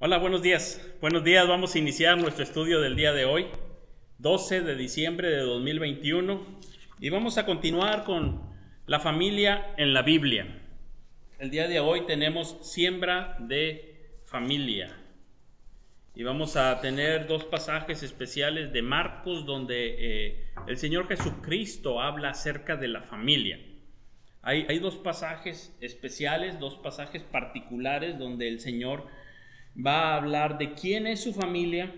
Hola, buenos días. Buenos días, vamos a iniciar nuestro estudio del día de hoy, 12 de diciembre de 2021, y vamos a continuar con la familia en la Biblia. El día de hoy tenemos siembra de familia, y vamos a tener dos pasajes especiales de Marcos donde el Señor Jesucristo habla acerca de la familia. Hay dos pasajes especiales, dos pasajes particulares donde el Señor va a hablar de quién es su familia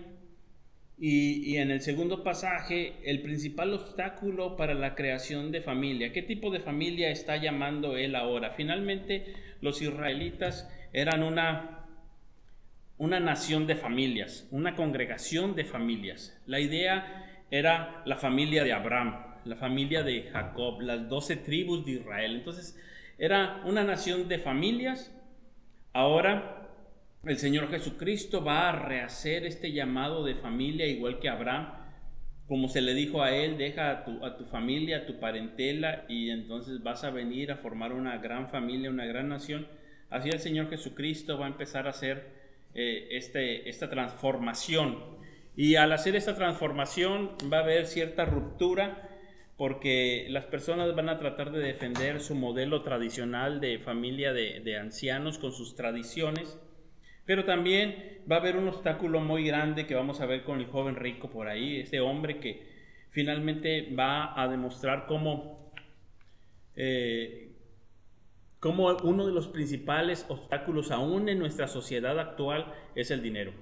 y en el segundo pasaje el principal obstáculo para la creación de familia. ¿Qué tipo de familia está llamando él ahora? Finalmente los israelitas eran una nación de familias, una congregación de familias. La idea era la familia de Abraham, la familia de Jacob, las 12 tribus de Israel. Entonces era una nación de familias. Ahora el Señor Jesucristo va a rehacer este llamado de familia igual que Abraham, como se le dijo a él: deja a tu familia, a tu parentela, y entonces vas a venir a formar una gran familia, una gran nación. Así el Señor Jesucristo va a empezar a hacer esta transformación, y al hacer esta transformación va a haber cierta ruptura, porque las personas van a tratar de defender su modelo tradicional de familia de ancianos con sus tradiciones. Pero también va a haber un obstáculo muy grande que vamos a ver con el joven rico por ahí, este hombre que finalmente va a demostrar cómo uno de los principales obstáculos aún en nuestra sociedad actual es el dinero,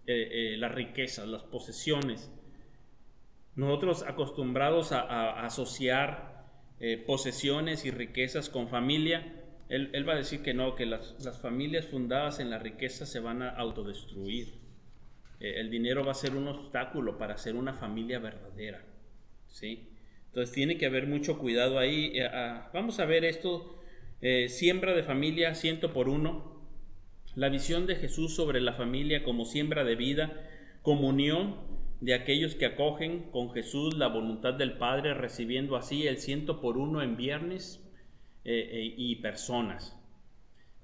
las riquezas, las posesiones. Nosotros acostumbrados a asociar posesiones y riquezas con familia. Él va a decir que no, que las familias fundadas en la riqueza se van a autodestruir. El dinero va a ser un obstáculo para ser una familia verdadera, ¿sí? Entonces tiene que haber mucho cuidado ahí. Vamos a ver esto, siembra de familia, 100 por 1. La visión de Jesús sobre la familia como siembra de vida, comunión de aquellos que acogen con Jesús la voluntad del Padre, recibiendo así el 100 por 1 en viernes y personas.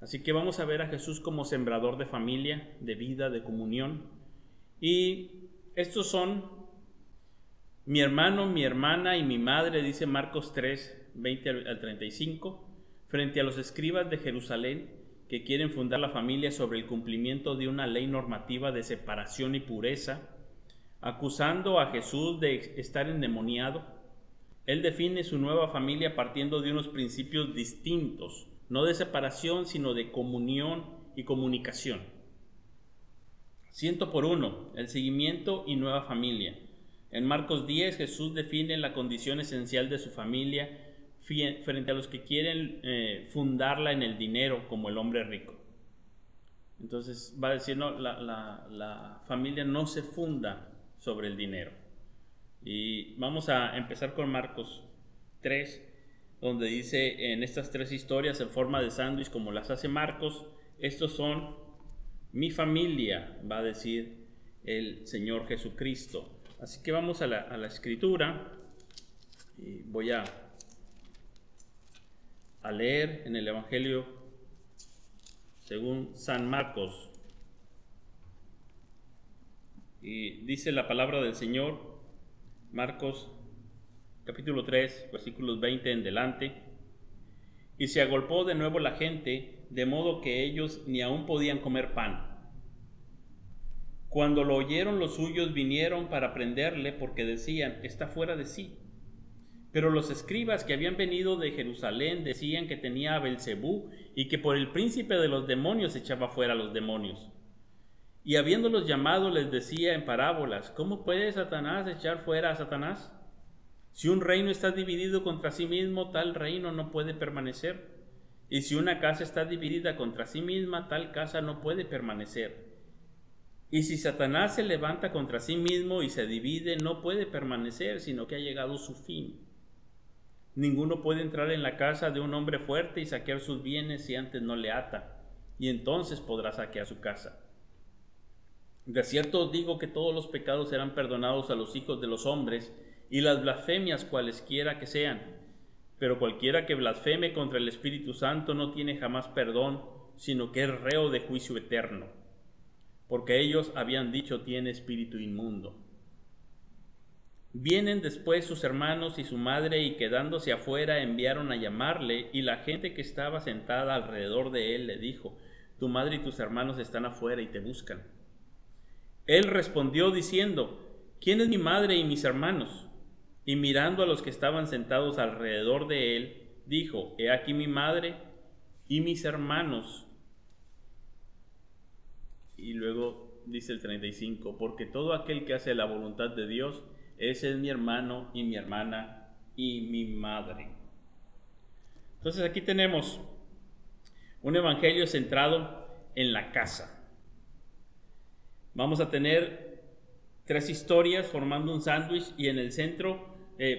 Así que vamos a ver a Jesús como sembrador de familia, de vida, de comunión. Y estos son mi hermano, mi hermana y mi madre, dice Marcos 3, 20 al 35, frente a los escribas de Jerusalén que quieren fundar la familia sobre el cumplimiento de una ley normativa de separación y pureza, acusando a Jesús de estar endemoniado. Él define su nueva familia partiendo de unos principios distintos, no de separación, sino de comunión y comunicación. 100 por 1, el seguimiento y nueva familia. En Marcos 10, Jesús define la condición esencial de su familia frente a los que quieren fundarla en el dinero, como el hombre rico. Entonces va a decir, no, la familia no se funda sobre el dinero. Y vamos a empezar con Marcos 3, donde dice, en estas tres historias en forma de sándwich, como las hace Marcos, estos son mi familia, va a decir el Señor Jesucristo. Así que vamos a la escritura, y voy a leer en el Evangelio según San Marcos. Y dice la palabra del Señor, Marcos capítulo 3, versículos 20 en delante. Y se agolpó de nuevo la gente, de modo que ellos ni aún podían comer pan. Cuando lo oyeron, los suyos vinieron para prenderle, porque decían, está fuera de sí. Pero los escribas que habían venido de Jerusalén decían que tenía a Belcebú y que por el príncipe de los demonios echaba fuera a los demonios. Y habiéndolos llamado les decía en parábolas, ¿cómo puede Satanás echar fuera a Satanás? Si un reino está dividido contra sí mismo, tal reino no puede permanecer. Y si una casa está dividida contra sí misma, tal casa no puede permanecer. Y si Satanás se levanta contra sí mismo y se divide, no puede permanecer, sino que ha llegado su fin. Ninguno puede entrar en la casa de un hombre fuerte y saquear sus bienes si antes no le ata, y entonces podrá saquear su casa. De cierto os digo que todos los pecados serán perdonados a los hijos de los hombres, y las blasfemias cualesquiera que sean. Pero cualquiera que blasfeme contra el Espíritu Santo no tiene jamás perdón, sino que es reo de juicio eterno. porque ellos habían dicho: tiene espíritu inmundo. Vienen después sus hermanos y su madre, y quedándose afuera enviaron a llamarle, y la gente que estaba sentada alrededor de él le dijo: tu madre y tus hermanos están afuera y te buscan. Él respondió diciendo: ¿quién es mi madre y mis hermanos? Y mirando a los que estaban sentados alrededor de él, dijo: he aquí mi madre y mis hermanos. Y luego dice el 35: porque todo aquel que hace la voluntad de Dios, ese es mi hermano y mi hermana y mi madre. Entonces aquí tenemos un evangelio centrado en la casa. Vamos a tener 3 historias formando un sándwich, y en el centro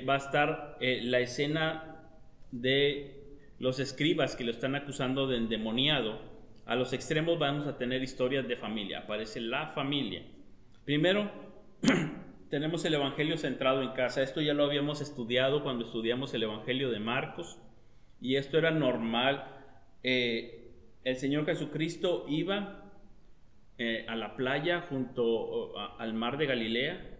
va a estar la escena de los escribas que lo están acusando de endemoniado. A los extremos vamos a tener historias de familia. Aparece la familia. Primero tenemos el evangelio centrado en casa. Esto ya lo habíamos estudiado cuando estudiamos el evangelio de Marcos, y esto era normal. El Señor Jesucristo iba a la playa junto al mar de Galilea,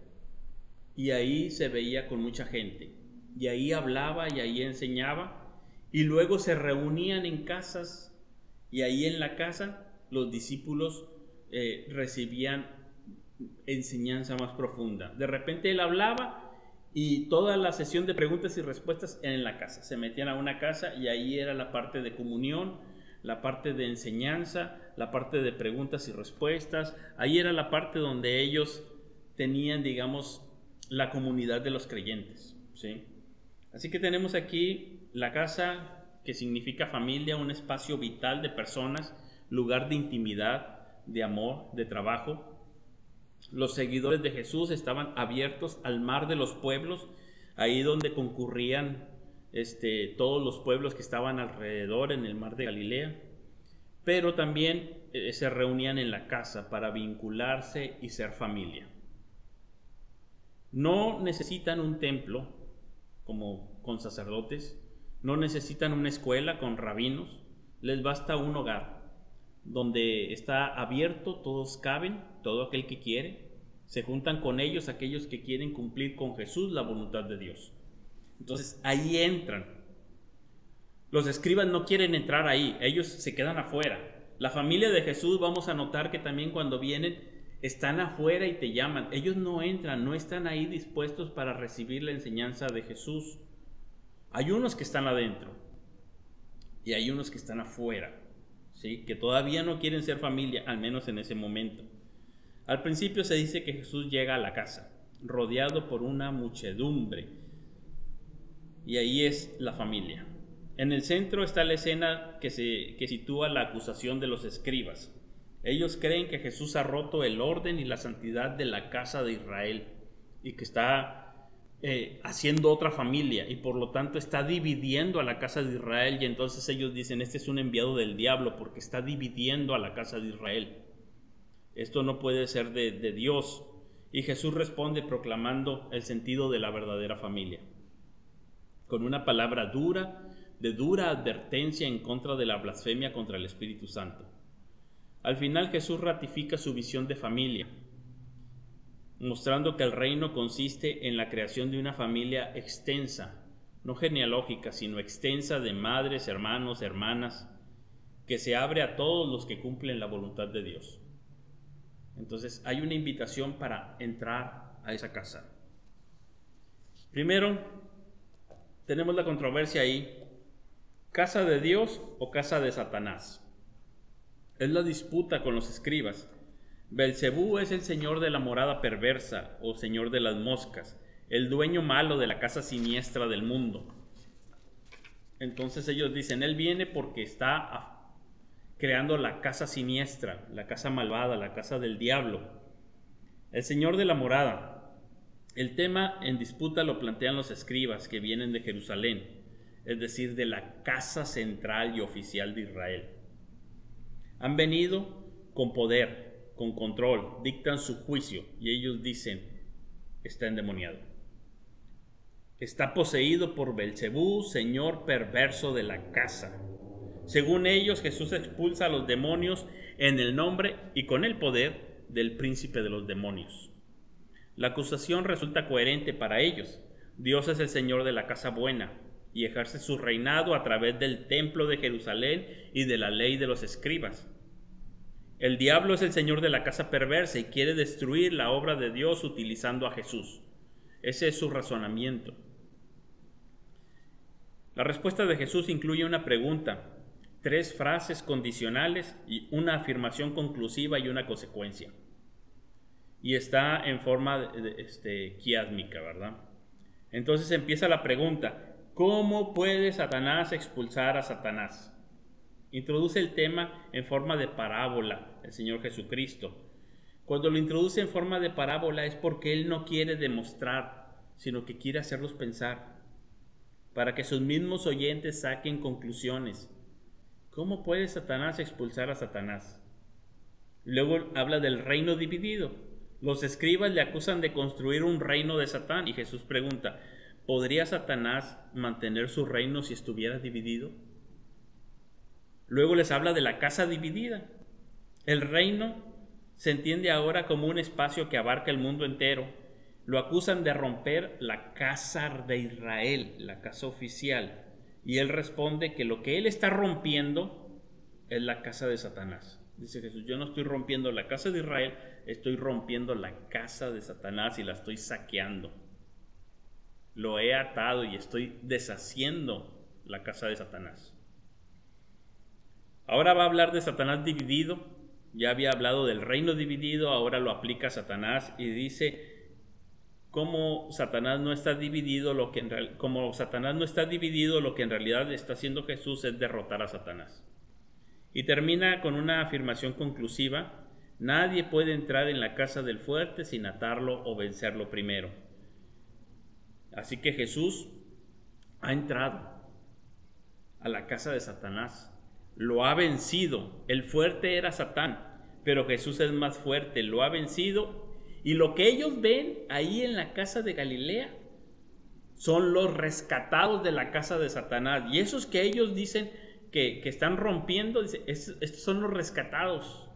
y ahí se veía con mucha gente, y ahí hablaba y ahí enseñaba, y luego se reunían en casas, y ahí en la casa los discípulos recibían enseñanza más profunda. De repente él hablaba, y toda la sesión de preguntas y respuestas en la casa. Se metían a una casa y ahí era la parte de comunión, la parte de enseñanza, la parte de preguntas y respuestas. Ahí era la parte donde ellos tenían, digamos, la comunidad de los creyentes, ¿sí? Así que tenemos aquí la casa, que significa familia, un espacio vital de personas, lugar de intimidad, de amor, de trabajo. Los seguidores de Jesús estaban abiertos al mar de los pueblos, ahí donde concurrían todos los pueblos que estaban alrededor en el mar de Galilea, pero también se reunían en la casa para vincularse y ser familia. No necesitan un templo como con sacerdotes, no necesitan una escuela con rabinos, les basta un hogar donde está abierto, todos caben, todo aquel que quiere, se juntan con ellos aquellos que quieren cumplir con Jesús la voluntad de Dios. Entonces ahí entran. Los escribas no quieren entrar ahí, ellos se quedan afuera. La familia de Jesús, vamos a notar que también cuando vienen están afuera y te llaman. Ellos no entran, no están ahí dispuestos para recibir la enseñanza de Jesús. Hay unos que están adentro y hay unos que están afuera, ¿sí? Que todavía no quieren ser familia, al menos en ese momento. Al principio se dice que Jesús llega a la casa, rodeado por una muchedumbre, y ahí es la familia. En el centro está la escena que sitúa la acusación de los escribas. Ellos creen que Jesús ha roto el orden y la santidad de la casa de Israel, y que está haciendo otra familia, y por lo tanto está dividiendo a la casa de Israel. Y entonces ellos dicen: este es un enviado del diablo porque está dividiendo a la casa de Israel. Esto no puede ser de Dios. Y Jesús responde proclamando el sentido de la verdadera familia, con una palabra dura, de dura advertencia en contra de la blasfemia contra el Espíritu Santo. Al final Jesús ratifica su visión de familia, mostrando que el reino consiste en la creación de una familia extensa, no genealógica, sino extensa, de madres, hermanos, hermanas, que se abre a todos los que cumplen la voluntad de Dios. Entonces hay una invitación para entrar a esa casa. Primero, tenemos la controversia ahí: ¿casa de Dios o casa de Satanás? Es la disputa con los escribas. Belcebú es el señor de la morada perversa, o señor de las moscas, el dueño malo de la casa siniestra del mundo. Entonces ellos dicen: él viene porque está creando la casa siniestra, la casa malvada, la casa del diablo. El señor de la morada. El tema en disputa lo plantean los escribas que vienen de Jerusalén, es decir, de la casa central y oficial de Israel. Han venido con poder, con control, dictan su juicio, y ellos dicen: está endemoniado. Está poseído por Belcebú, señor perverso de la casa. Según ellos, Jesús expulsa a los demonios en el nombre y con el poder del príncipe de los demonios. La acusación resulta coherente para ellos. Dios es el Señor de la casa buena y ejerce su reinado a través del templo de Jerusalén y de la ley de los escribas. El diablo es el señor de la casa perversa y quiere destruir la obra de Dios utilizando a Jesús. Ese es su razonamiento. La respuesta de Jesús incluye una pregunta, 3 frases condicionales y una afirmación conclusiva y una consecuencia. Y está en forma quiásmica, ¿verdad? Entonces empieza la pregunta, ¿cómo puede Satanás expulsar a Satanás? Introduce el tema en forma de parábola el Señor Jesucristo. Cuando lo introduce en forma de parábola es porque Él no quiere demostrar, sino que quiere hacerlos pensar, para que sus mismos oyentes saquen conclusiones. ¿Cómo puede Satanás expulsar a Satanás? Luego habla del reino dividido. Los escribas le acusan de construir un reino de Satán y Jesús pregunta, ¿podría Satanás mantener su reino si estuviera dividido? Luego les habla de la casa dividida. El reino se entiende ahora como un espacio que abarca el mundo entero. Lo acusan de romper la casa de Israel, la casa oficial. Y él responde que lo que él está rompiendo es la casa de Satanás. Dice Jesús, yo no estoy rompiendo la casa de Israel, estoy rompiendo la casa de Satanás y la estoy saqueando. Lo he atado y estoy deshaciendo la casa de Satanás. Ahora va a hablar de Satanás dividido. Ya había hablado del reino dividido, ahora lo aplica a Satanás y dice cómo Satanás no está dividido, lo que en realidad está haciendo Jesús es derrotar a Satanás. Y termina con una afirmación conclusiva, nadie puede entrar en la casa del fuerte sin atarlo o vencerlo primero. Así que Jesús ha entrado a la casa de Satanás, lo ha vencido. El fuerte era Satán, pero Jesús es más fuerte, lo ha vencido. Y lo que ellos ven ahí en la casa de Galilea son los rescatados de la casa de Satanás. Y esos que ellos dicen que están rompiendo, estos son los rescatados.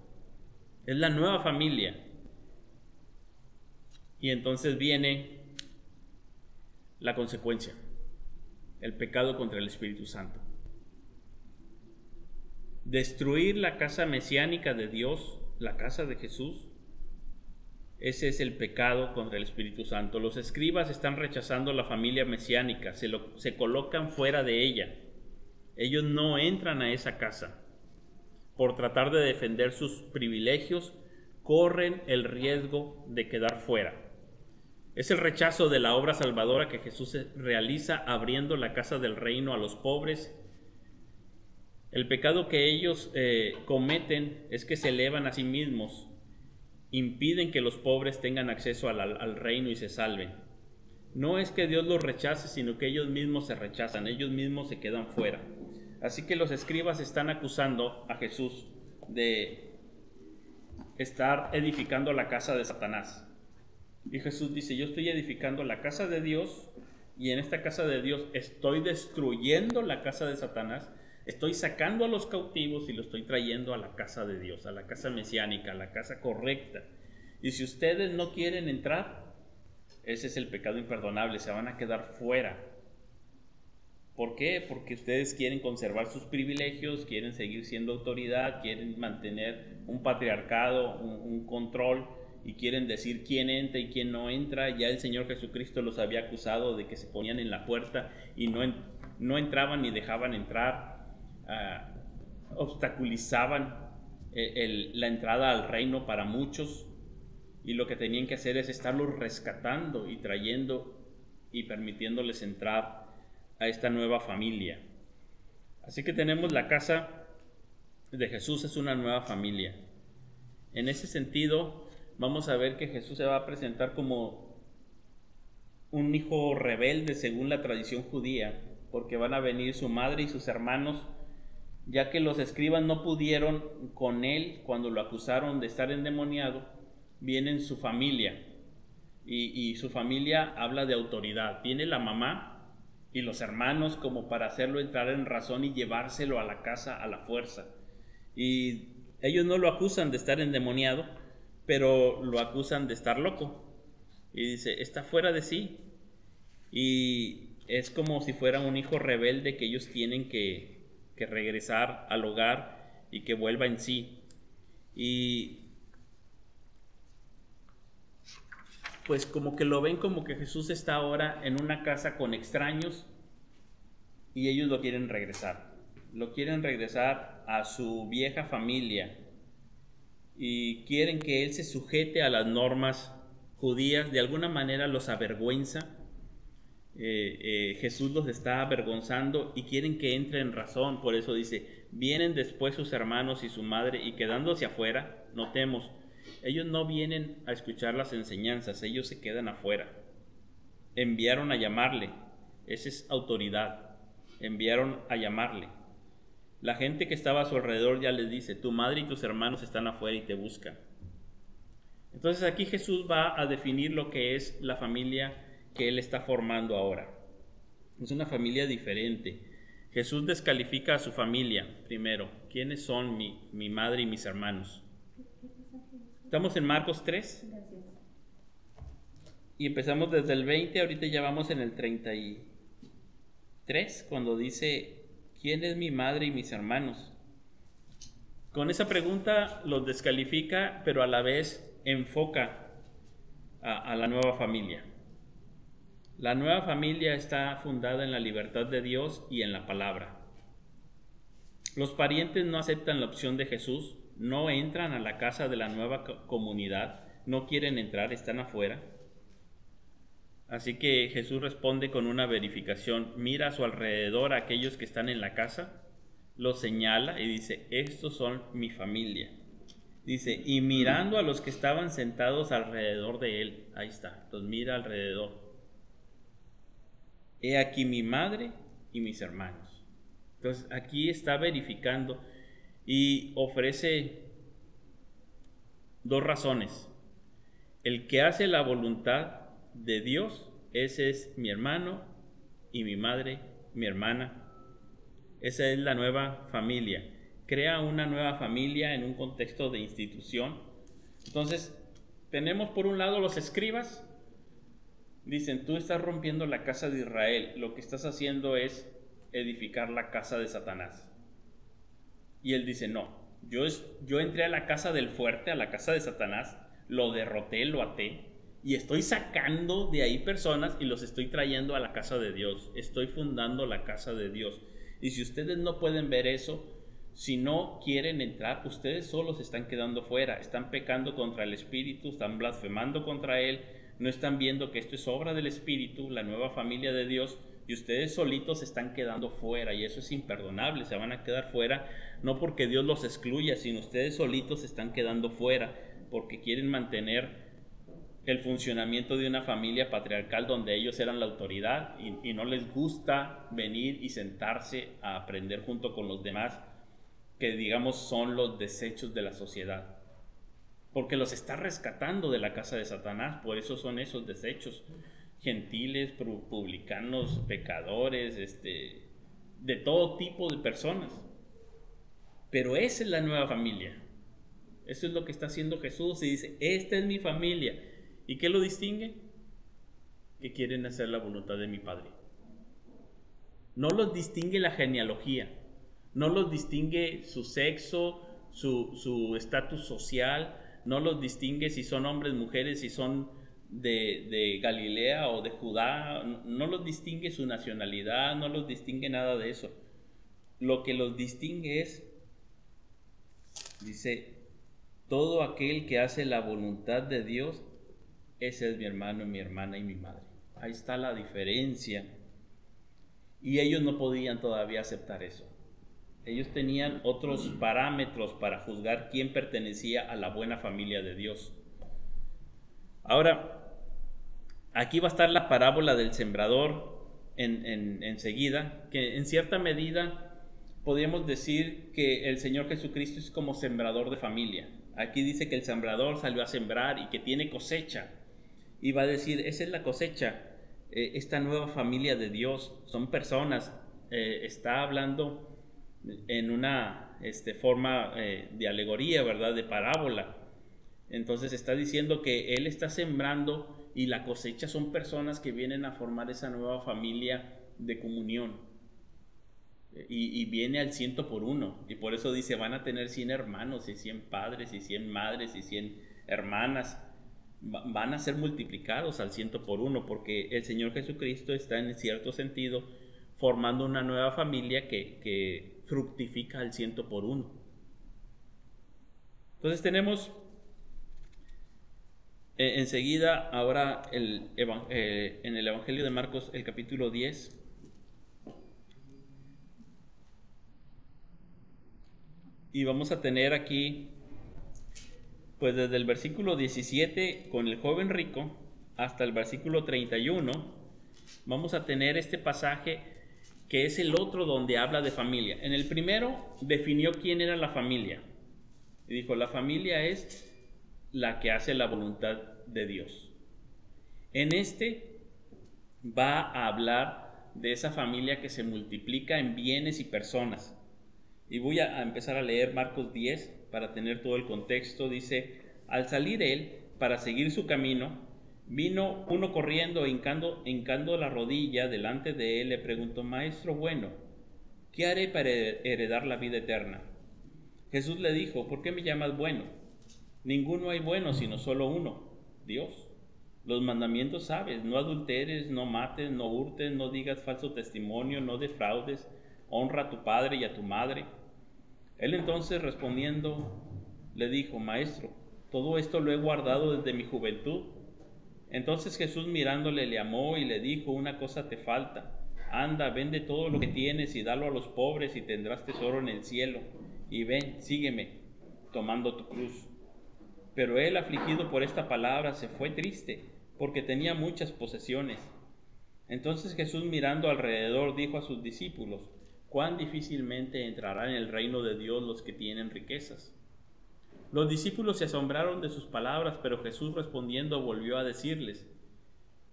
Es la nueva familia. Y entonces viene la consecuencia, el pecado contra el Espíritu Santo. Destruir la casa mesiánica de Dios, la casa de Jesús, ese es el pecado contra el Espíritu Santo. Los escribas están rechazando la familia mesiánica, se colocan fuera de ella. Ellos no entran a esa casa. Por tratar de defender sus privilegios, corren el riesgo de quedar fuera. Es el rechazo de la obra salvadora que Jesús realiza abriendo la casa del reino a los pobres. El pecado que ellos cometen es que se elevan a sí mismos, impiden que los pobres tengan acceso al reino y se salven. No es que Dios los rechace, sino que ellos mismos se rechazan, ellos mismos se quedan fuera. Así que los escribas están acusando a Jesús de estar edificando la casa de Satanás. Y Jesús dice, yo estoy edificando la casa de Dios y en esta casa de Dios estoy destruyendo la casa de Satanás, estoy sacando a los cautivos y lo estoy trayendo a la casa de Dios, a la casa mesiánica, a la casa correcta. Y si ustedes no quieren entrar, ese es el pecado imperdonable, se van a quedar fuera. ¿Por qué? Porque ustedes quieren conservar sus privilegios, quieren seguir siendo autoridad, quieren mantener un patriarcado, un control, y quieren decir quién entra y quién no entra. Ya el Señor Jesucristo los había acusado de que se ponían en la puerta y no entraban ni dejaban entrar, obstaculizaban la entrada al reino para muchos, y lo que tenían que hacer es estarlos rescatando y trayendo y permitiéndoles entrar a esta nueva familia. Así que tenemos la casa de Jesús, es una nueva familia. En ese sentido, vamos a ver que Jesús se va a presentar como un hijo rebelde según la tradición judía, porque van a venir su madre y sus hermanos, ya que los escribas no pudieron con él cuando lo acusaron de estar endemoniado. Viene su familia, y su familia habla de autoridad. Viene la mamá y los hermanos como para hacerlo entrar en razón y llevárselo a la casa a la fuerza. Y ellos no lo acusan de estar endemoniado, pero lo acusan de estar loco. Y dice, está fuera de sí. Y es como si fuera un hijo rebelde que ellos tienen que regresar al hogar y que vuelva en sí. Y pues como que lo ven como que Jesús está ahora en una casa con extraños y ellos lo quieren regresar. Lo quieren regresar a su vieja familia y quieren que él se sujete a las normas judías. De alguna manera los avergüenza. Jesús los está avergonzando y quieren que entre en razón. Por eso dice, vienen después sus hermanos y su madre y quedándose afuera, notemos, ellos no vienen a escuchar las enseñanzas, ellos se quedan afuera. Enviaron a llamarle, esa es autoridad, enviaron a llamarle. La gente que estaba a su alrededor ya les dice, tu madre y tus hermanos están afuera y te buscan. Entonces aquí Jesús va a definir lo que es la familia que él está formando ahora. Es una familia diferente. Jesús descalifica a su familia primero. ¿Quiénes son mi madre y mis hermanos? Estamos en Marcos 3 y empezamos desde el 20, ahorita ya vamos en el 33, cuando dice, ¿quién es mi madre y mis hermanos? Con esa pregunta los descalifica, pero a la vez enfoca a la nueva familia. La nueva familia está fundada en la libertad de Dios y en la palabra. Los parientes no aceptan la opción de Jesús, no entran a la casa de la nueva comunidad, no quieren entrar, están afuera. Así que Jesús responde con una verificación, mira a su alrededor a aquellos que están en la casa, los señala y dice, estos son mi familia. Dice, y mirando a los que estaban sentados alrededor de él, ahí está, los mira alrededor. He aquí mi madre y mis hermanos. Entonces aquí está verificando y ofrece dos razones. El que hace la voluntad de Dios, ese es mi hermano y mi madre, mi hermana. Esa es la nueva familia. Crea una nueva familia en un contexto de institución. Entonces, tenemos por un lado los escribas. Dicen, tú estás rompiendo la casa de Israel, lo que estás haciendo es edificar la casa de Satanás. Y él dice, no, yo entré a la casa del fuerte, a la casa de Satanás, lo derroté, lo até, y estoy sacando de ahí personas y los estoy trayendo a la casa de Dios, estoy fundando la casa de Dios. Y si ustedes no pueden ver eso, si no quieren entrar, ustedes solos están quedando fuera, están pecando contra el Espíritu, están blasfemando contra Él, no están viendo que esto es obra del Espíritu, la nueva familia de Dios, y ustedes solitos se están quedando fuera, y eso es imperdonable, se van a quedar fuera, no porque Dios los excluya, sino ustedes solitos se están quedando fuera, porque quieren mantener el funcionamiento de una familia patriarcal donde ellos eran la autoridad, y no les gusta venir y sentarse a aprender junto con los demás, que digamos son los desechos de la sociedad. Porque los está rescatando de la casa de Satanás, por eso son esos desechos, gentiles, publicanos, pecadores, de todo tipo de personas. Pero esa es la nueva familia, eso es lo que está haciendo Jesús y dice, esta es mi familia. ¿Y qué lo distingue? Que quieren hacer la voluntad de mi Padre. No los distingue la genealogía, no los distingue su sexo, su estatus social, no los distingue si son hombres, mujeres, si son de Galilea o de Judá, no los distingue su nacionalidad, no los distingue nada de eso. Lo que los distingue es, dice, todo aquel que hace la voluntad de Dios, ese es mi hermano, mi hermana y mi madre. Ahí está la diferencia. Y ellos no podían todavía aceptar eso. Ellos tenían otros parámetros para juzgar quién pertenecía a la buena familia de Dios. Ahora, aquí va a estar la parábola del sembrador enseguida, que en cierta medida podríamos decir que el Señor Jesucristo es como sembrador de familia. Aquí dice que el sembrador salió a sembrar y que tiene cosecha. Y va a decir, esa es la cosecha, esta nueva familia de Dios, son personas, está hablando en una forma de alegoría, ¿verdad? De parábola. Entonces está diciendo que Él está sembrando y la cosecha son personas que vienen a formar esa nueva familia de comunión. Y viene al 100 por uno. Y por eso dice, van a tener 100 hermanos y 100 padres y 100 madres y 100 hermanas. Van a ser multiplicados al 100 por uno, porque el Señor Jesucristo está en cierto sentido formando una nueva familia que fructifica al 100 por uno. Entonces tenemos enseguida ahora en el Evangelio de Marcos el capítulo 10. Y vamos a tener aquí, pues desde el versículo 17 con el joven rico hasta el versículo 31, vamos a tener este pasaje que es el otro donde habla de familia. En el primero definió quién era la familia. Y dijo, la familia es la que hace la voluntad de Dios. En este va a hablar de esa familia que se multiplica en bienes y personas. Y voy a empezar a leer Marcos 10 para tener todo el contexto. Dice, al salir él para seguir su camino, vino uno corriendo, hincando la rodilla delante de él, le preguntó, Maestro bueno, ¿qué haré para heredar la vida eterna? Jesús le dijo, ¿por qué me llamas bueno? Ninguno hay bueno, sino solo uno, Dios. Los mandamientos sabes, no adulteres, no mates, no hurtes, no digas falso testimonio, no defraudes, honra a tu padre y a tu madre. Él entonces respondiendo le dijo, Maestro, todo esto lo he guardado desde mi juventud. Entonces Jesús mirándole le amó y le dijo, una cosa te falta. Anda, vende todo lo que tienes y dalo a los pobres y tendrás tesoro en el cielo. Y ven, sígueme, tomando tu cruz. Pero él, afligido por esta palabra, se fue triste, porque tenía muchas posesiones. Entonces Jesús mirando alrededor dijo a sus discípulos, cuán difícilmente entrarán en el reino de Dios los que tienen riquezas. Los discípulos se asombraron de sus palabras, pero Jesús respondiendo volvió a decirles,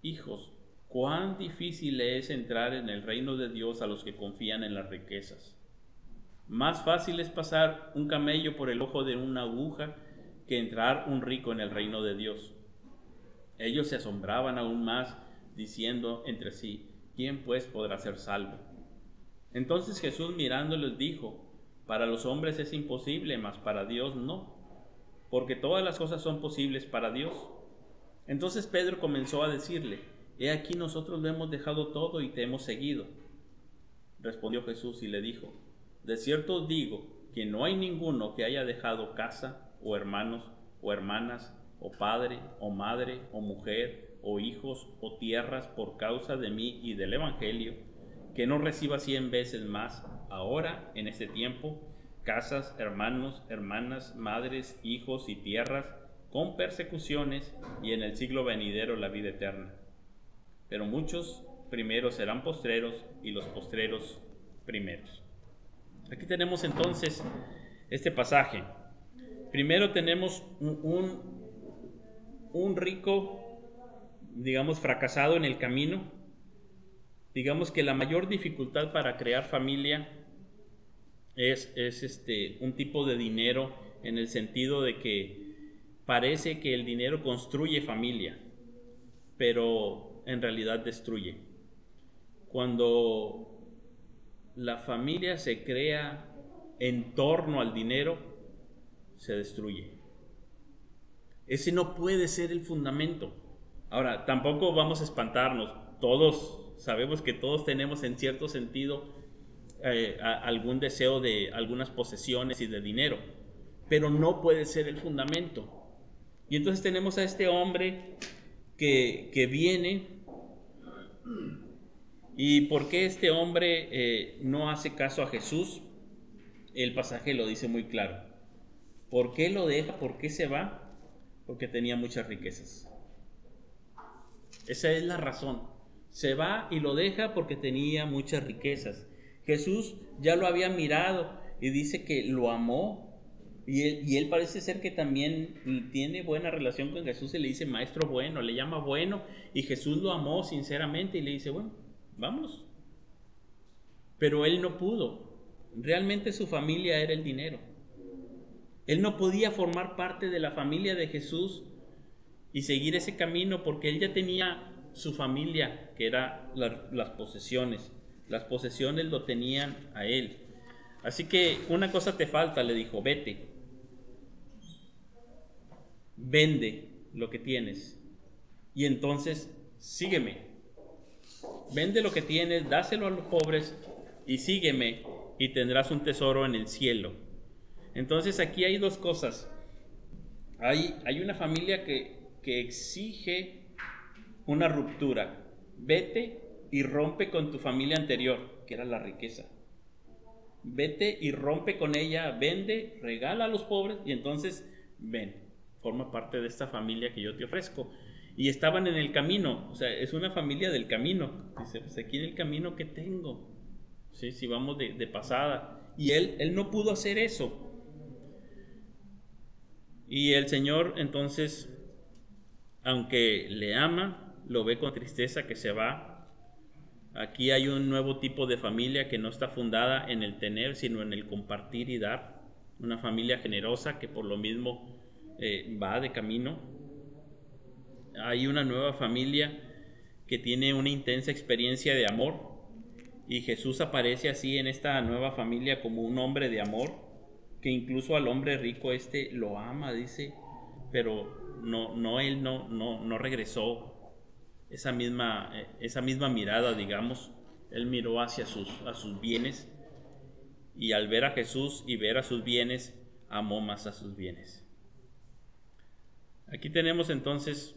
hijos, cuán difícil es entrar en el reino de Dios a los que confían en las riquezas. Más fácil es pasar un camello por el ojo de una aguja que entrar un rico en el reino de Dios. Ellos se asombraban aún más, diciendo entre sí, ¿quién pues podrá ser salvo? Entonces Jesús mirándoles dijo, para los hombres es imposible, mas para Dios no, porque todas las cosas son posibles para Dios. Entonces Pedro comenzó a decirle, he aquí nosotros lo hemos dejado todo y te hemos seguido. Respondió Jesús y le dijo, de cierto os digo que no hay ninguno que haya dejado casa, o hermanos, o hermanas, o padre, o madre, o mujer, o hijos, o tierras por causa de mí y del Evangelio, que no reciba 100 veces más ahora, en este tiempo, casas, hermanos, hermanas, madres, hijos y tierras, con persecuciones, y en el siglo venidero la vida eterna. Pero muchos primeros serán postreros, y los postreros primeros. Aquí tenemos entonces este pasaje. Primero tenemos un rico, digamos, fracasado en el camino. Digamos que la mayor dificultad para crear familia es un tipo de dinero, en el sentido de que parece que el dinero construye familia, pero en realidad destruye. Cuando la familia se crea en torno al dinero, se destruye. Ese no puede ser el fundamento. Ahora, tampoco vamos a espantarnos. Todos sabemos que todos tenemos en cierto sentido algún deseo de algunas posesiones y de dinero, pero no puede ser el fundamento. Y entonces tenemos a este hombre que viene. ¿Y por qué este hombre no hace caso a Jesús? El pasaje lo dice muy claro. ¿Por qué lo deja? ¿Por qué se va? Porque tenía muchas riquezas. Esa es la razón. Se va y lo deja porque tenía muchas riquezas. Jesús ya lo había mirado y dice que lo amó. Y él parece ser que también tiene buena relación con Jesús y le dice maestro bueno, le llama bueno. Y Jesús lo amó sinceramente y le dice, bueno, vamos. Pero él no pudo. Realmente su familia era el dinero. Él no podía formar parte de la familia de Jesús y seguir ese camino porque él ya tenía su familia, que era las posesiones. Las posesiones lo tenían a él. Así que una cosa te falta, le dijo, vete, vende lo que tienes y entonces sígueme. Vende lo que tienes, dáselo a los pobres y sígueme y tendrás un tesoro en el cielo. Entonces aquí hay dos cosas. Hay una familia que exige una ruptura. Vete y rompe con tu familia anterior, que era la riqueza. Vete y rompe con ella, vende, regala a los pobres y entonces ven, forma parte de esta familia que yo te ofrezco. Y estaban en el camino, o sea, es una familia del camino. Dice, pues aquí en el camino que tengo, ¿sí? Si vamos de pasada. Y él no pudo hacer eso. Y el Señor entonces, aunque le ama, lo ve con tristeza que se va. Aquí hay un nuevo tipo de familia que no está fundada en el tener, sino en el compartir y dar. Una familia generosa que por lo mismo va de camino. Hay una nueva familia que tiene una intensa experiencia de amor y Jesús aparece así en esta nueva familia como un hombre de amor que incluso al hombre rico lo ama, dice, pero él no regresó esa misma mirada, digamos. Él miró hacia sus bienes y al ver a Jesús y ver a sus bienes, amó más a sus bienes. Aquí tenemos entonces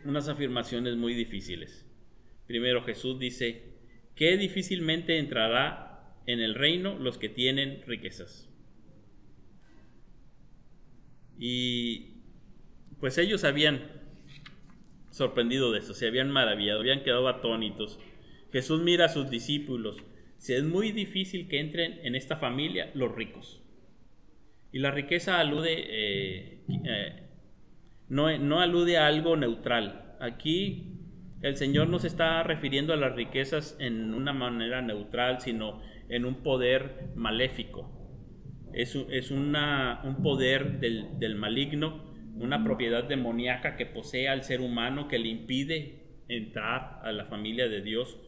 unas afirmaciones muy difíciles. Primero, Jesús dice que difícilmente entrará en el reino los que tienen riquezas. Y pues ellos habían sorprendido de eso, se habían maravillado, habían quedado atónitos. Jesús mira a sus discípulos, es muy difícil que entren en esta familia los ricos. Y la riqueza no alude a algo neutral. Aquí el Señor no se está refiriendo a las riquezas en una manera neutral, sino en un poder maléfico. Es un poder del maligno, una propiedad demoníaca que posee al ser humano, que le impide entrar a la familia de Dios.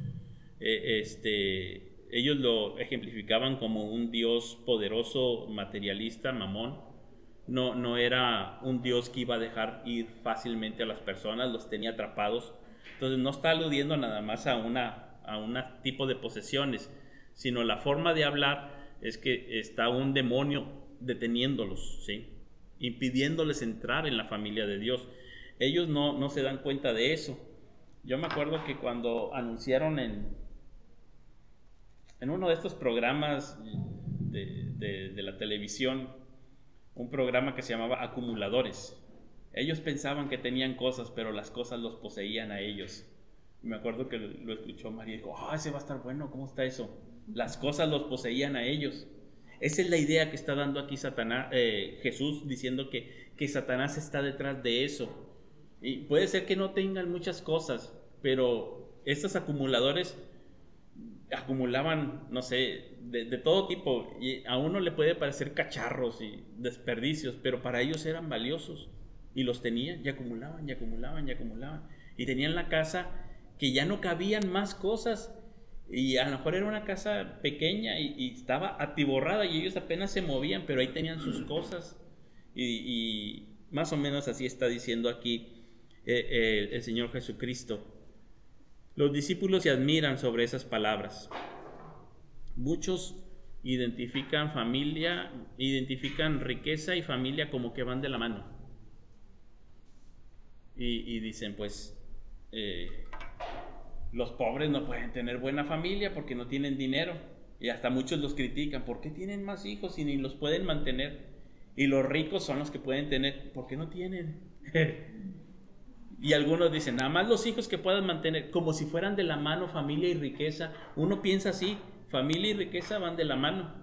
Ellos lo ejemplificaban como un Dios poderoso, materialista, Mamón. No era un Dios que iba a dejar ir fácilmente a las personas, los tenía atrapados. Entonces no está aludiendo nada más a un tipo de posesiones, sino la forma de hablar es que está un demonio deteniéndolos, ¿sí? Impidiéndoles entrar en la familia de Dios. Ellos no se dan cuenta de eso. Yo me acuerdo que cuando anunciaron en uno de estos programas de la televisión, un programa que se llamaba Acumuladores. Ellos pensaban que tenían cosas, pero las cosas los poseían a ellos. Me acuerdo que lo escuchó María y dijo, ese va a estar bueno, ¿cómo está eso? Las cosas los poseían a ellos. Esa es la idea que está dando aquí Jesús, diciendo que Satanás está detrás de eso. Y puede ser que no tengan muchas cosas, pero estos acumuladores acumulaban, no sé, de todo tipo, y a uno le puede parecer cacharros y desperdicios, pero para ellos eran valiosos y los tenían y acumulaban y acumulaban y acumulaban y tenían la casa que ya no cabían más cosas y a lo mejor era una casa pequeña y estaba atiborrada y ellos apenas se movían, pero ahí tenían sus cosas y más o menos así está diciendo aquí el Señor Jesucristo. Los discípulos se admiran sobre esas palabras. Muchos identifican riqueza y familia como que van de la mano. Y dicen, pues, los pobres no pueden tener buena familia porque no tienen dinero. Y hasta muchos los critican, ¿por qué tienen más hijos y ni los pueden mantener? Y los ricos son los que pueden tener, ¿por qué no tienen? Y algunos dicen, nada más los hijos que puedan mantener, como si fueran de la mano familia y riqueza. Uno piensa así, familia y riqueza van de la mano.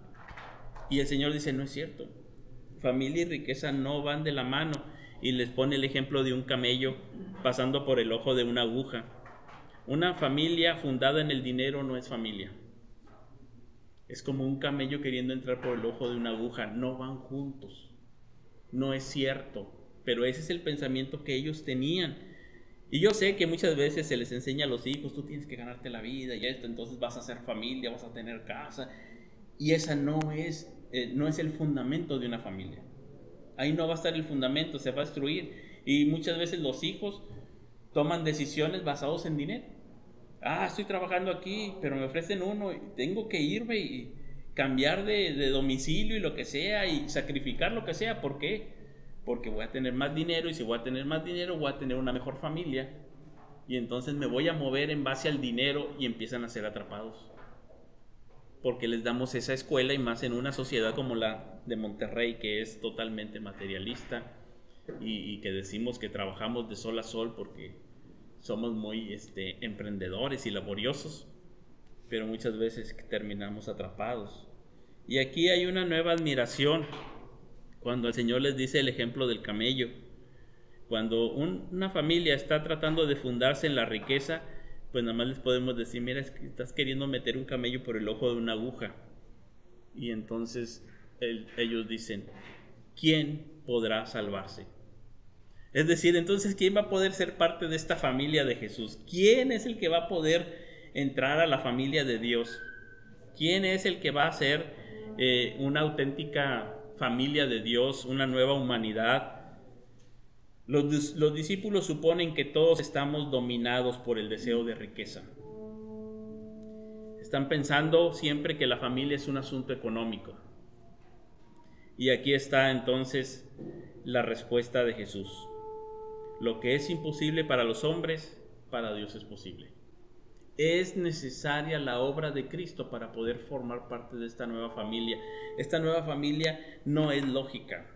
Y el Señor dice, no es cierto. Familia y riqueza no van de la mano. Y les pone el ejemplo de un camello pasando por el ojo de una aguja. Una familia fundada en el dinero no es familia. Es como un camello queriendo entrar por el ojo de una aguja. No van juntos. no es cierto, pero ese es el pensamiento que ellos tenían. Y yo sé que muchas veces se les enseña a los hijos, tú tienes que ganarte la vida y esto, entonces vas a hacer familia, vas a tener casa, y esa no es el fundamento de una familia. Ahí no va a estar el fundamento, se va a destruir. Y muchas veces los hijos toman decisiones basadas en dinero. Estoy trabajando aquí, pero me ofrecen uno y tengo que irme y cambiar de domicilio y lo que sea y sacrificar lo que sea. ¿Por qué? Porque voy a tener más dinero, y si voy a tener más dinero voy a tener una mejor familia, y entonces me voy a mover en base al dinero, y empiezan a ser atrapados porque les damos esa escuela, y más en una sociedad como la de Monterrey, que es totalmente materialista, y que decimos que trabajamos de sol a sol porque somos muy emprendedores y laboriosos, pero muchas veces terminamos atrapados. Y aquí hay una nueva admiración cuando el Señor les dice el ejemplo del camello. Cuando una familia está tratando de fundarse en la riqueza, pues nada más les podemos decir, mira, es que estás queriendo meter un camello por el ojo de una aguja. Y entonces ellos dicen, ¿quién podrá salvarse? Es decir, entonces, ¿quién va a poder ser parte de esta familia de Jesús? ¿Quién es el que va a poder entrar a la familia de Dios? ¿Quién es el que va a ser una auténtica familia de Dios, una nueva humanidad? Los discípulos suponen que todos estamos dominados por el deseo de riqueza. Están pensando siempre que la familia es un asunto económico. Y aquí está entonces la respuesta de Jesús. Lo que es imposible para los hombres, para Dios es posible. Es necesaria la obra de Cristo para poder formar parte de esta nueva familia. Esta nueva familia no es lógica.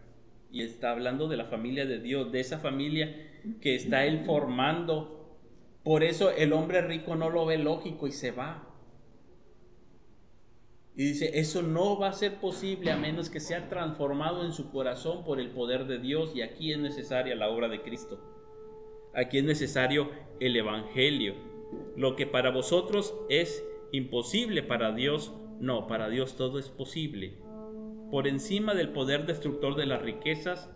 Y está hablando de la familia de Dios, de esa familia que está Él formando. Por eso el hombre rico no lo ve lógico y se va. Y dice, eso no va a ser posible a menos que sea transformado en su corazón por el poder de Dios. Y aquí es necesaria la obra de Cristo. Aquí es necesario el Evangelio. Lo que para vosotros es imposible, para Dios no, para Dios todo es posible. Por encima del poder destructor de las riquezas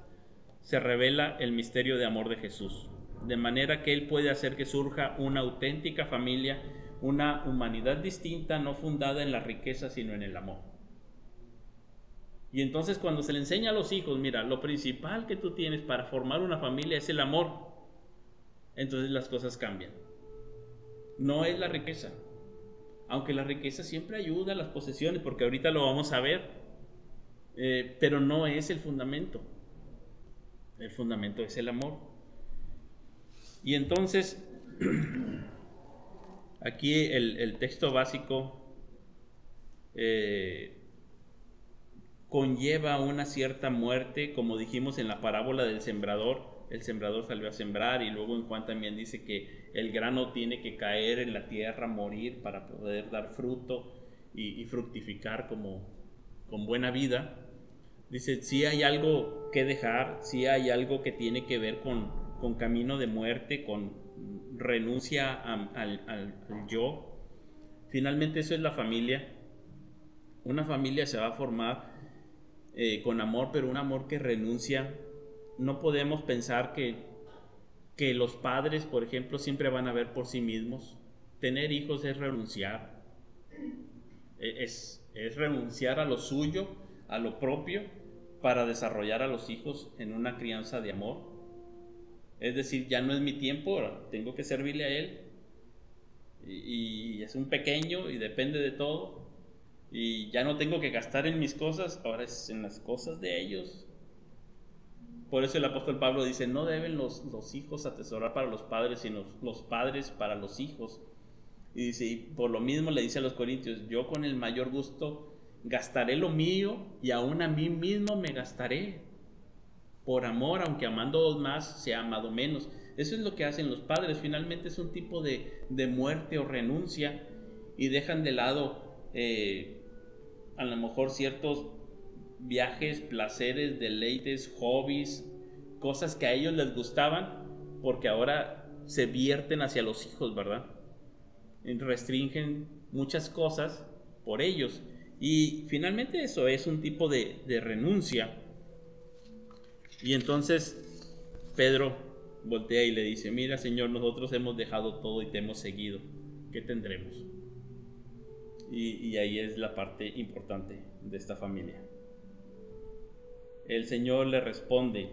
se revela el misterio de amor de Jesús, de manera que Él puede hacer que surja una auténtica familia, una humanidad distinta, no fundada en la riqueza, sino en el amor. Y entonces cuando se le enseña a los hijos, mira, lo principal que tú tienes para formar una familia es el amor, entonces las cosas cambian. No es la riqueza, aunque la riqueza siempre ayuda a las posesiones, porque ahorita lo vamos a ver, pero no es el fundamento. El fundamento es el amor. Y entonces, aquí el texto básico conlleva una cierta muerte, como dijimos en la parábola del sembrador. El sembrador salió a sembrar, y luego en Juan también dice que el grano tiene que caer en la tierra, morir para poder dar fruto y fructificar con buena vida. Dice, sí hay algo que dejar, sí hay algo que tiene que ver con camino de muerte, con renuncia al yo. Finalmente eso es la familia. Una familia se va a formar con amor, pero un amor que renuncia. No podemos pensar que los padres, por ejemplo, siempre van a ver por sí mismos. Tener hijos es renunciar. Es renunciar a lo suyo, a lo propio, para desarrollar a los hijos en una crianza de amor. Es decir, ya no es mi tiempo, tengo que servirle a él, y es un pequeño y depende de todo, y ya no tengo que gastar en mis cosas, ahora es en las cosas de ellos. Por eso el apóstol Pablo dice, no deben los hijos atesorar para los padres, sino los padres para los hijos. Y dice, y por lo mismo le dice a los corintios, yo con el mayor gusto gastaré lo mío, y aún a mí mismo me gastaré por amor, aunque amando más sea amado menos. Eso es lo que hacen los padres. Finalmente es un tipo de muerte o renuncia, y dejan de lado a lo mejor ciertos viajes, placeres, deleites, hobbies, cosas que a ellos les gustaban, porque ahora se vierten hacia los hijos, ¿verdad? Restringen muchas cosas por ellos, y finalmente eso es un tipo de renuncia. Y entonces Pedro voltea y le dice, mira Señor, nosotros hemos dejado todo y te hemos seguido, ¿qué tendremos? Y ahí es la parte importante de esta familia. El Señor le responde,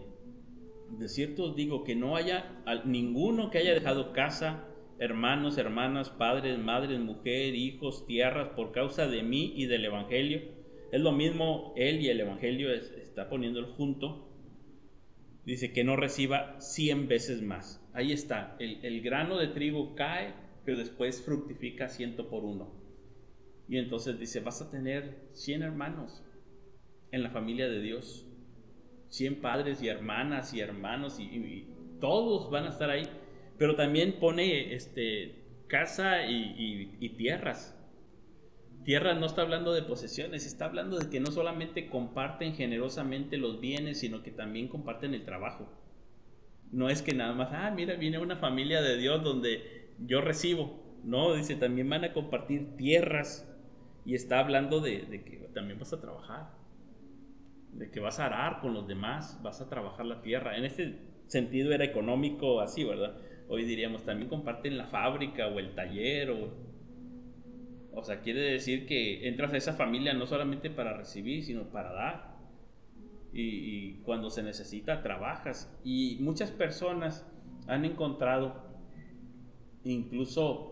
de cierto os digo que no haya ninguno que haya dejado casa, hermanos, hermanas, padres, madres, mujer, hijos, tierras, por causa de mí y del Evangelio. Es lo mismo, él y el Evangelio está poniéndolo junto. Dice que no reciba 100 veces más. Ahí está, el grano de trigo cae, pero después fructifica 100 por uno. Y entonces dice, vas a tener 100 hermanos en la familia de Dios. 100 padres y hermanas y hermanos y todos van a estar ahí. Pero también pone casa y tierras. Tierras no está hablando de posesiones, está hablando de que no solamente comparten generosamente los bienes, sino que también comparten el trabajo. No es que nada más, mira, viene una familia de Dios donde yo recibo. No, dice, también van a compartir tierras. Y está hablando de que también vas a trabajar, de que vas a arar con los demás, vas a trabajar la tierra. En este sentido era económico así, ¿verdad? Hoy diríamos, también comparten la fábrica o el taller. O sea, quiere decir que entras a esa familia no solamente para recibir, sino para dar. Y cuando se necesita, trabajas. Y muchas personas han encontrado, incluso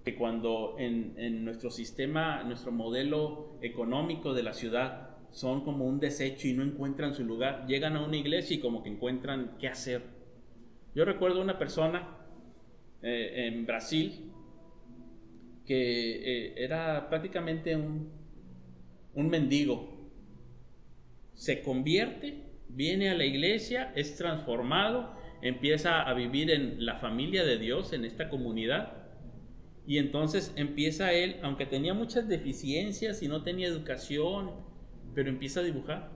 que cuando en nuestro sistema, nuestro modelo económico de la ciudad, son como un desecho y no encuentran su lugar, llegan a una iglesia y como que encuentran qué hacer. Yo recuerdo una persona en Brasil que era prácticamente un mendigo. Se convierte, viene a la iglesia, es transformado, empieza a vivir en la familia de Dios, en esta comunidad. Y entonces empieza él, aunque tenía muchas deficiencias y no tenía educación, pero empieza a dibujar.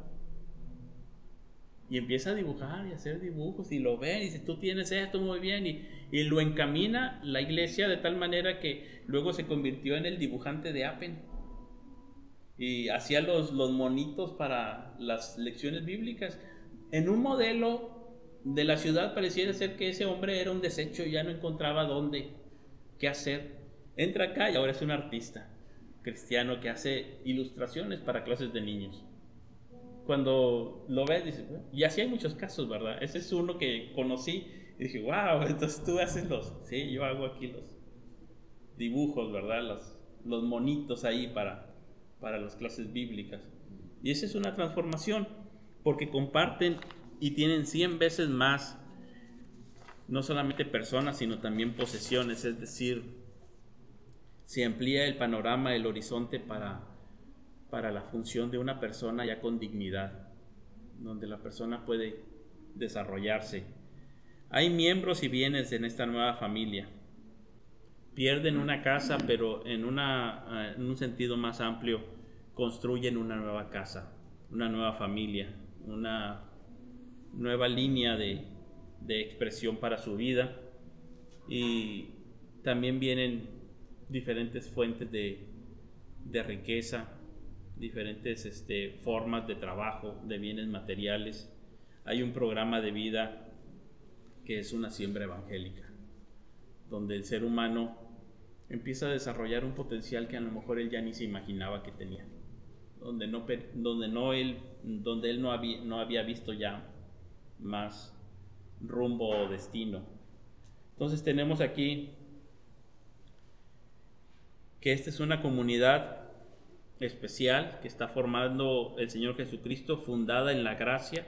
Y empieza a dibujar y a hacer dibujos y lo ve y dice, tú tienes esto muy bien. Y lo encamina la iglesia de tal manera que luego se convirtió en el dibujante de Apen. Y hacía los monitos para las lecciones bíblicas. En un modelo de la ciudad pareciera ser que ese hombre era un desecho y ya no encontraba qué hacer. Entra acá y ahora es un artista cristiano que hace ilustraciones para clases de niños. Cuando lo ves dices, y así hay muchos casos, ¿verdad? Ese es uno que conocí y dije, wow, entonces tú haces sí, yo hago aquí los dibujos, ¿verdad? Los monitos ahí para las clases bíblicas. Y esa es una transformación, porque comparten y tienen 100 veces más, no solamente personas, sino también posesiones, es decir, se amplía el panorama, el horizonte para la función de una persona ya con dignidad, donde la persona puede desarrollarse. Hay miembros y bienes en esta nueva familia. Pierden una casa, pero en un sentido más amplio, construyen una nueva casa, una nueva familia, una nueva línea de expresión para su vida. Y también vienen diferentes fuentes de riqueza, diferentes formas de trabajo, de bienes materiales. Hay un programa de vida que es una siembra evangélica, donde el ser humano empieza a desarrollar un potencial que a lo mejor él ya ni se imaginaba que tenía, donde él no había visto ya más rumbo o destino. Entonces tenemos aquí que esta es una comunidad especial que está formando el Señor Jesucristo, fundada en la gracia,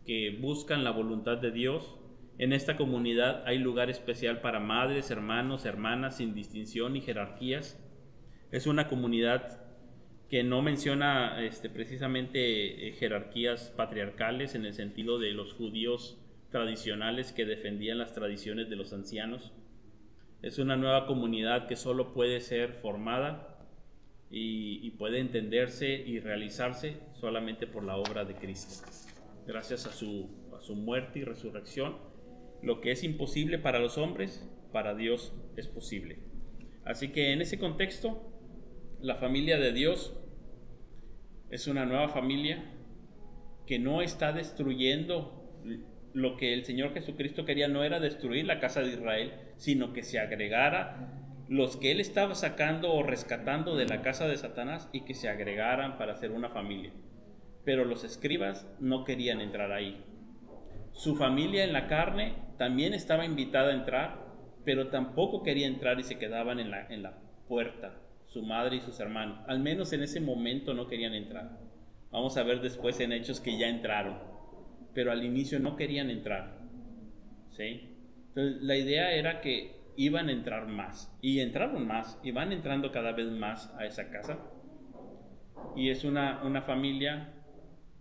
que buscan la voluntad de Dios. En esta comunidad hay lugar especial para madres, hermanos, hermanas, sin distinción ni jerarquías. Es una comunidad que no menciona precisamente jerarquías patriarcales en el sentido de los judíos tradicionales que defendían las tradiciones de los ancianos. Es una nueva comunidad que solo puede ser formada y puede entenderse y realizarse solamente por la obra de Cristo. Gracias a su muerte y resurrección, lo que es imposible para los hombres, para Dios es posible. Así que en ese contexto, la familia de Dios es una nueva familia que no está destruyendo lo que el Señor Jesucristo quería no era destruir la casa de Israel, sino que se agregara los que Él estaba sacando o rescatando de la casa de Satanás y que se agregaran para hacer una familia. Pero los escribas no querían entrar ahí. Su familia en la carne también estaba invitada a entrar, pero tampoco quería entrar y se quedaban en la puerta, su madre y sus hermanos. Al menos en ese momento no querían entrar. Vamos a ver después en Hechos que ya entraron, pero al inicio no querían entrar. ¿Sí? Entonces la idea era que iban a entrar más, y entraron más, y van entrando cada vez más a esa casa. Y es una familia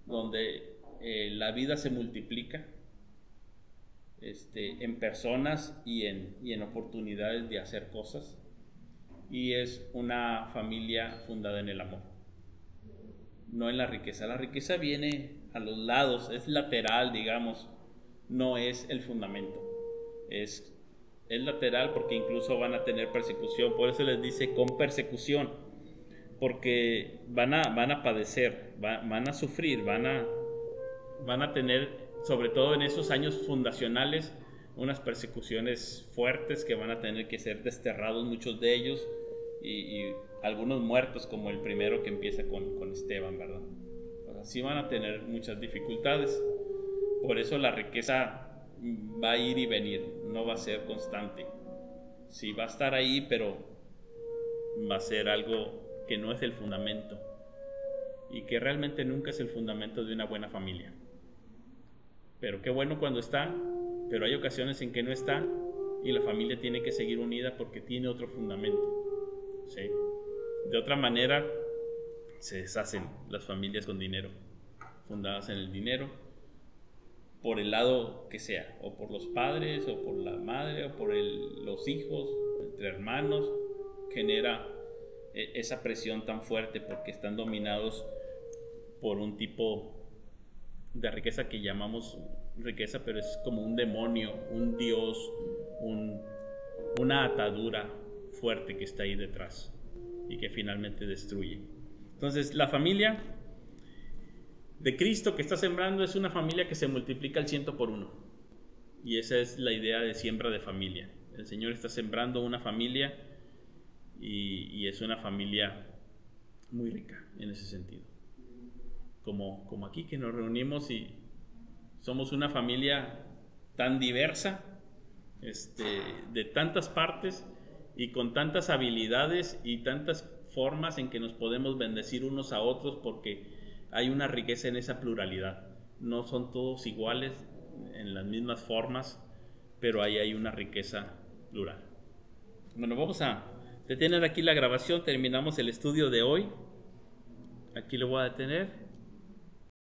donde la vida se multiplica, en personas y en oportunidades de hacer cosas, y es una familia fundada en el amor, no en la riqueza. La riqueza viene a los lados, es lateral, digamos, no es el fundamento, es lateral porque incluso van a tener persecución, por eso les dice con persecución, porque van a padecer, van a sufrir, van a tener, sobre todo en esos años fundacionales, unas persecuciones fuertes, que van a tener que ser desterrados muchos de ellos, y algunos muertos, como el primero que empieza con Esteban, ¿verdad? O sea, sí van a tener muchas dificultades. Por eso la riqueza va a ir y venir, no va a ser constante. Sí va a estar ahí, pero va a ser algo que no es el fundamento, y que realmente nunca es el fundamento de una buena familia. Pero qué bueno cuando está, pero hay ocasiones en que no está, y la familia tiene que seguir unida porque tiene otro fundamento. ¿Sí? De otra manera se deshacen las familias con dinero, fundadas en el dinero, por el lado que sea, o por los padres, o por la madre, o por los hijos, entre hermanos, genera esa presión tan fuerte porque están dominados por un tipo de riqueza que llamamos riqueza, pero es como un demonio, un dios, una atadura fuerte que está ahí detrás y que finalmente destruye. Entonces, la familia de Cristo que está sembrando es una familia que se multiplica al 100 por 1, y esa es la idea de siembra de familia. El Señor está sembrando una familia, y es una familia muy rica en ese sentido, como aquí que nos reunimos y somos una familia tan diversa, de tantas partes y con tantas habilidades y tantas formas en que nos podemos bendecir unos a otros, porque hay una riqueza en esa pluralidad. No son todos iguales en las mismas formas, pero ahí hay una riqueza plural. Bueno, vamos a detener aquí la grabación, terminamos el estudio de hoy. Aquí lo voy a detener.